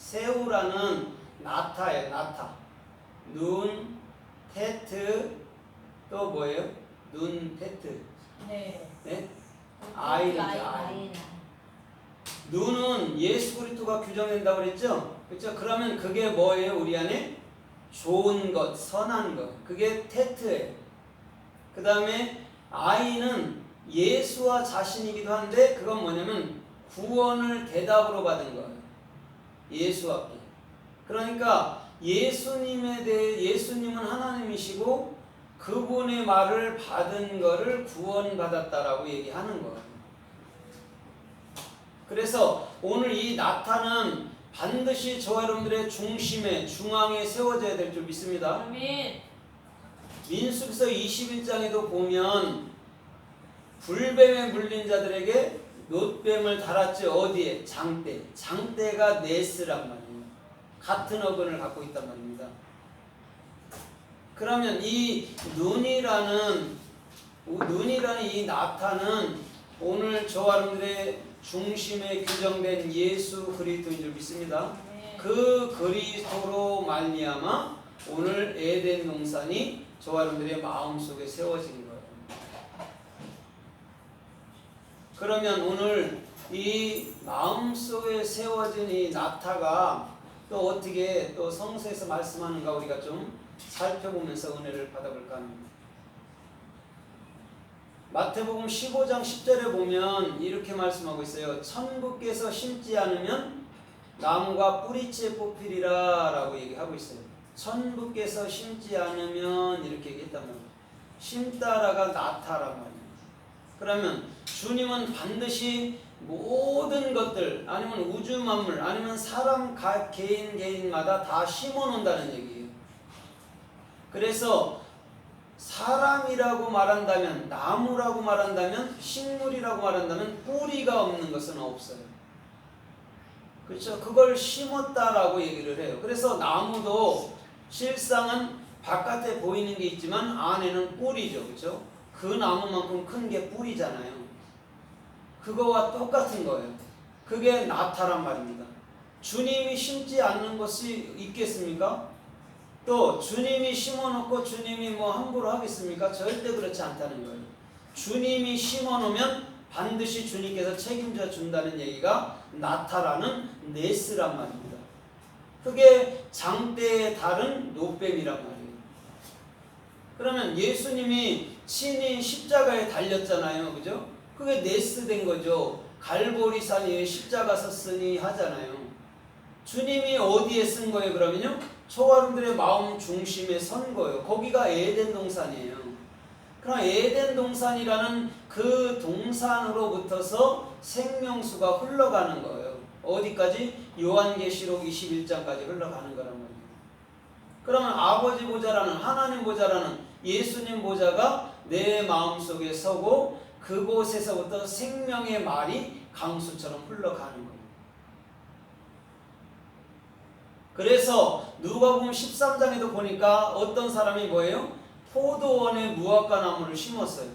새우라는 나타예요. 나타. 눈, 테트, 또 뭐예요? 눈, 테트. 네. 네? 아이는 아이. 눈은 예수 그리스도가 규정된다고 그랬죠? 그렇죠? 그러면 그게 뭐예요? 우리 안에 좋은 것, 선한 것. 그게 테트예요. 그 다음에 아이는 예수와 자신이기도 한데 그건 뭐냐면 구원을 대답으로 받은 거예요. 예수 앞에. 그러니까 예수님에 대해 예수님은 하나님이시고 그분의 말을 받은 거를 구원받았다라고 얘기하는 거예요. 그래서 오늘 이 나타는 반드시 저와 여러분들의 중심에 중앙에 세워져야 될 줄 믿습니다. 아멘. 민수기서 21장에도 보면 불뱀에 물린 자들에게 놋뱀을 달았지. 어디에? 장대. 장대가 네스란 말이에요. 같은 어근을 갖고 있단 말입니다. 그러면 이 눈이라는 이 나타는 오늘 저와 여러분들의 중심에 규정된 예수 그리스도인 줄 믿습니다. 그 그리스도로 말미암아 오늘 에덴 동산이 저와 여러분들의 마음속에 세워진 거예요. 그러면 오늘 이 마음속에 세워진 이 나타가 또 어떻게 또 성서에서 말씀하는가 우리가 좀 살펴보면서 은혜를 받아볼까 합니다. 마태복음 15장 10절에 보면 이렇게 말씀하고 있어요. 천국께서 심지 않으면 나무가 뿌리째 뽑히리라 라고 얘기하고 있어요. 천국께서 심지 않으면 이렇게 얘기했단 말이에요. 심다라가 나타란 말이에요. 그러면 주님은 반드시 모든 것들 아니면 우주 만물 아니면 사람 개인마다 다 심어 놓는다는 얘기예요. 그래서 사람이라고 말한다면 나무라고 말한다면 식물이라고 말한다면 뿌리가 없는 것은 없어요. 그렇죠? 그걸 심었다라고 얘기를 해요. 그래서 나무도 실상은 바깥에 보이는 게 있지만 안에는 뿌리죠. 그렇죠? 그 나무만큼 큰 게 뿌리잖아요. 그거와 똑같은 거예요. 그게 나타란 말입니다. 주님이 심지 않는 것이 있겠습니까? 또 주님이 심어놓고 주님이 뭐 함부로 하겠습니까? 절대 그렇지 않다는 거예요. 주님이 심어놓으면 반드시 주님께서 책임져 준다는 얘기가 나타라는 네스란 말입니다. 그게 장대에 다른 놋뱀이란 말이에요. 그러면 예수님이 친히 십자가에 달렸잖아요. 그죠? 그게 네스 된 거죠. 갈보리산 위에 십자가 섰으니 하잖아요. 주님이 어디에 쓴 거예요? 그러면요? 저와 여러분들의 마음 중심에 선 거예요. 거기가 에덴 동산이에요. 그럼 에덴 동산이라는 그 동산으로부터서 생명수가 흘러가는 거예요. 어디까지? 요한계시록 21장까지 흘러가는 거란 말이에요. 그러면 아버지 보좌라는 하나님 보좌라는 예수님 보좌가 내 마음속에 서고 그곳에서부터 생명의 말이 강수처럼 흘러가는 거예요. 그래서 누가복음 13장에도 보니까 어떤 사람이 뭐예요? 포도원에 무화과 나무를 심었어요.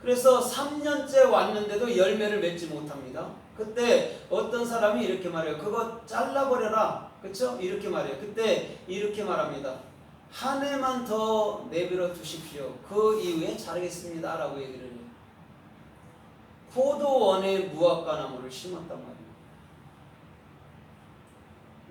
그래서 3년째 왔는데도 열매를 맺지 못합니다. 그때 어떤 사람이 이렇게 말해요. 그거 잘라버려라. 그렇죠? 이렇게 말해요. 그때 이렇게 말합니다. 한 해만 더 내버려 두십시오. 그 이후에 자르겠습니다. 라고 얘기를 해요. 포도원에 무화과 나무를 심었단 말이에요.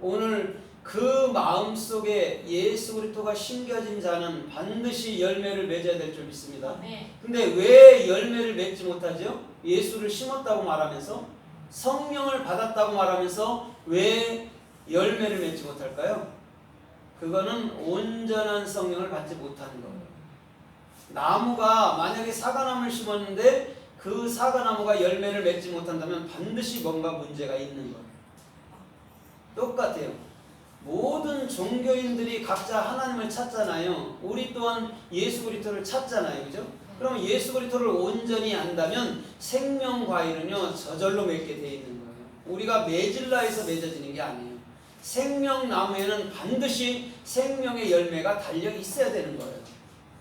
오늘 그 마음속에 예수 그리스도가 심겨진 자는 반드시 열매를 맺어야 될 줄 믿습니다. 근데 왜 열매를 맺지 못하죠? 예수를 심었다고 말하면서 성령을 받았다고 말하면서 왜 열매를 맺지 못할까요? 그거는 온전한 성령을 받지 못하는 거예요. 나무가 만약에 사과나무를 심었는데 그 사과나무가 열매를 맺지 못한다면 반드시 뭔가 문제가 있는 거예요. 똑같아요. 모든 종교인들이 각자 하나님을 찾잖아요. 우리 또한 예수 그리스도를 찾잖아요. 그죠? 그럼 예수 그리스도를 온전히 안다면 생명 과일은요 저절로 맺게 돼 있는 거예요. 우리가 맺으려 해서 맺어지는 게 아니에요. 생명나무에는 반드시 생명의 열매가 달려 있어야 되는 거예요.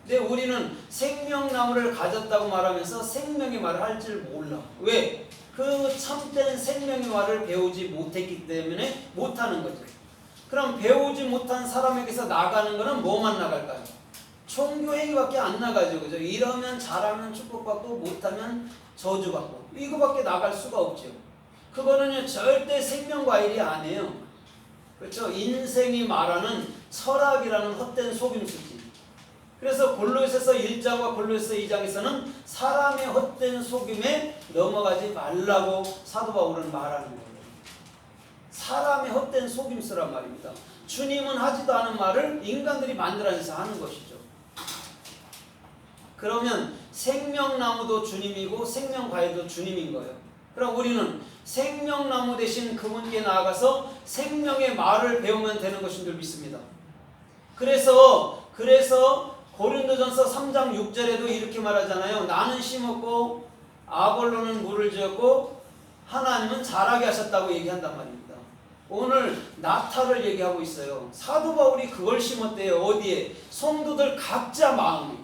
근데 우리는 생명나무를 가졌다고 말하면서 생명의 말을 할 줄 몰라. 왜? 그 참된 생명의 말을 배우지 못했기 때문에 못하는 거죠. 그럼 배우지 못한 사람에게서 나가는 거는 뭐만 나갈까요? 종교행위밖에 안 나가죠. 그죠? 이러면 잘하면 축복받고 못하면 저주받고 이거밖에 나갈 수가 없죠. 그거는 절대 생명과일이 아니에요. 그렇죠? 인생이 말하는 철학이라는 헛된 속임수지. 그래서 골로새서 1장과 골로새서 2장에서는 사람의 헛된 속임에 넘어가지 말라고 사도 바울은 말하는 거예요. 사람의 헛된 속임수란 말입니다. 주님은 하지도 않은 말을 인간들이 만들어내서 하는 것이죠. 그러면 생명나무도 주님이고 생명과일도 주님인 거예요. 그럼 우리는 생명나무 대신 그분께 나아가서 생명의 말을 배우면 되는 것인 줄 믿습니다. 그래서 고린도전서 3장 6절에도 이렇게 말하잖아요. 나는 심었고 아볼로는 물을 지었고 하나님은 자라게 하셨다고 얘기한단 말입니다. 오늘 나타를 얘기하고 있어요. 사도 바울이 그걸 심었대요. 어디에? 성도들 각자 마음에.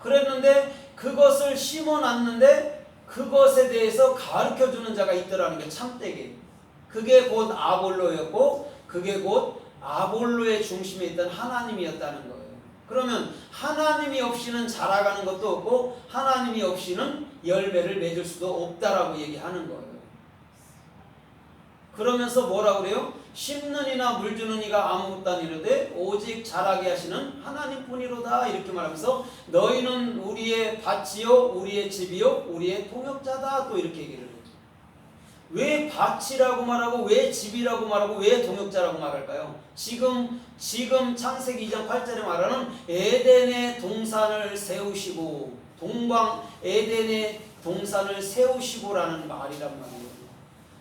그랬는데 그것을 심어놨는데 그것에 대해서 가르쳐주는 자가 있더라는 게 참되게. 그게 곧 아볼로였고 그게 곧 아볼로의 중심에 있던 하나님이었다는 거예요. 그러면 하나님이 없이는 자라가는 것도 없고 하나님이 없이는 열매를 맺을 수도 없다라고 얘기하는 거예요. 그러면서 뭐라고 그래요? 심는 이나 물 주는 이가 아무것도 아니로되 오직 자라게 하시는 하나님뿐이로다 이렇게 말하면서 너희는 우리의 밭이요 우리의 집이요 우리의 통역자다 또 이렇게 얘기를 해요. 왜 밭이라고 말하고 왜 집이라고 말하고 왜 동역자라고 말할까요? 지금 창세기 2장 8절에 말하는 에덴의 동산을 세우시고 동방 에덴의 동산을 세우시고라는 말이란 말이에요.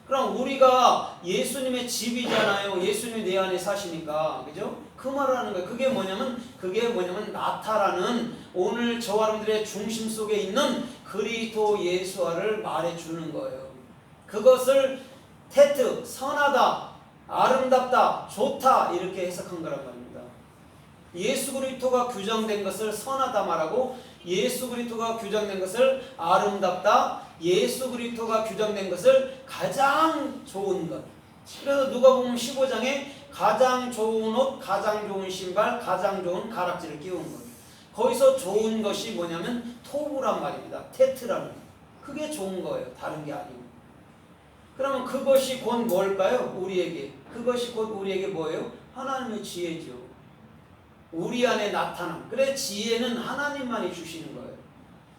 그럼 우리가 예수님의 집이잖아요. 예수님이 내 안에 사시니까. 그죠? 그 말을 하는 거예요. 그게 뭐냐면 나타라는 오늘 저와 여러분들의 중심 속에 있는 그리스도 예수화를 말해주는 거예요. 그것을 테트, 선하다, 아름답다, 좋다 이렇게 해석한 거란 말입니다. 예수 그리스도가 규정된 것을 선하다 말하고 예수 그리스도가 규정된 것을 아름답다, 예수 그리스도가 규정된 것을 가장 좋은 것. 그래서 누가복음 15장에 가장 좋은 옷, 가장 좋은 신발, 가장 좋은 가락지를 끼운 거예요. 거기서 좋은 것이 뭐냐면 토부란 말입니다. 테트라는 거. 그게 좋은 거예요. 다른 게 아니고. 그러면 그것이 곧 뭘까요? 우리에게. 그것이 곧 우리에게 뭐예요? 하나님의 지혜죠. 우리 안에 나타남. 그래 지혜는 하나님만이 주시는 거예요.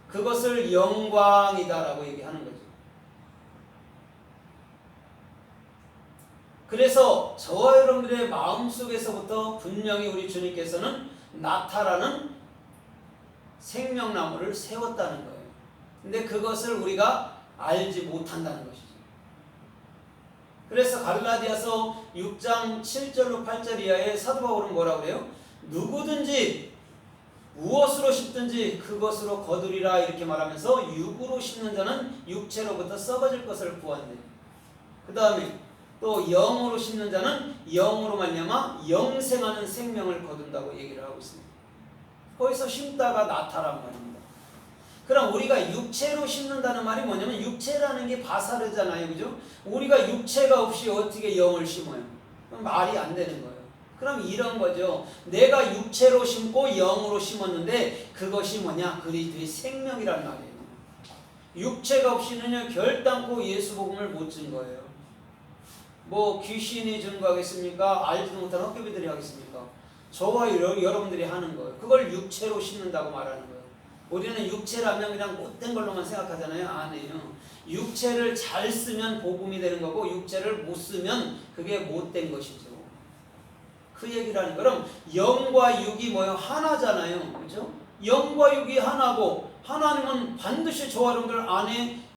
그것을 영광이다라고 얘기하는 거죠. 그래서 저와 여러분들의 마음속에서부터 분명히 우리 주님께서는 나타라는 생명나무를 세웠다는 거예요. 근데 그것을 우리가 알지 못한다는 것이죠. 그래서 갈라디아서 6장 7절로 8절 이하에 사도 바울은 뭐라고 그래요? 누구든지 무엇으로 심든지 그것으로 거두리라 이렇게 말하면서 육으로 심는 자는 육체로부터 썩어질 것을 구한대. 그 다음에 또 영으로 심는 자는 영으로 말미암아 영생하는 생명을 거둔다고 얘기를 하고 있습니다. 거기서 심다가 나타란 말입니다. 그럼 우리가 육체로 심는다는 말이 뭐냐면 육체라는 게 바사르잖아요. 그죠? 우리가 육체가 없이 어떻게 영을 심어요? 말이 안 되는 거예요. 그럼 이런 거죠. 내가 육체로 심고 영으로 심었는데 그것이 뭐냐? 그리스도의 생명이란 말이에요. 육체가 없이는요 결단코 예수 복음을 못 준 거예요. 뭐 귀신이 증거하겠습니까? 알지도 못한 헛개비들이 하겠습니까? 저와 여러분들이 하는 거예요. 그걸 육체로 심는다고 말하는 거예요. 우리는 육체라면 그냥 못된 걸로만 생각하잖아요. 아니에요. 육체를 잘 쓰면 복음이 되는 거고 육체를 못 쓰면 그게 못된 것이죠. 그 얘기라는 거. 그럼 영과 육이 뭐예요? 하나잖아요. 그렇죠? 영과 육이 하나고 하나님은 반드시 저와 여러분들 안에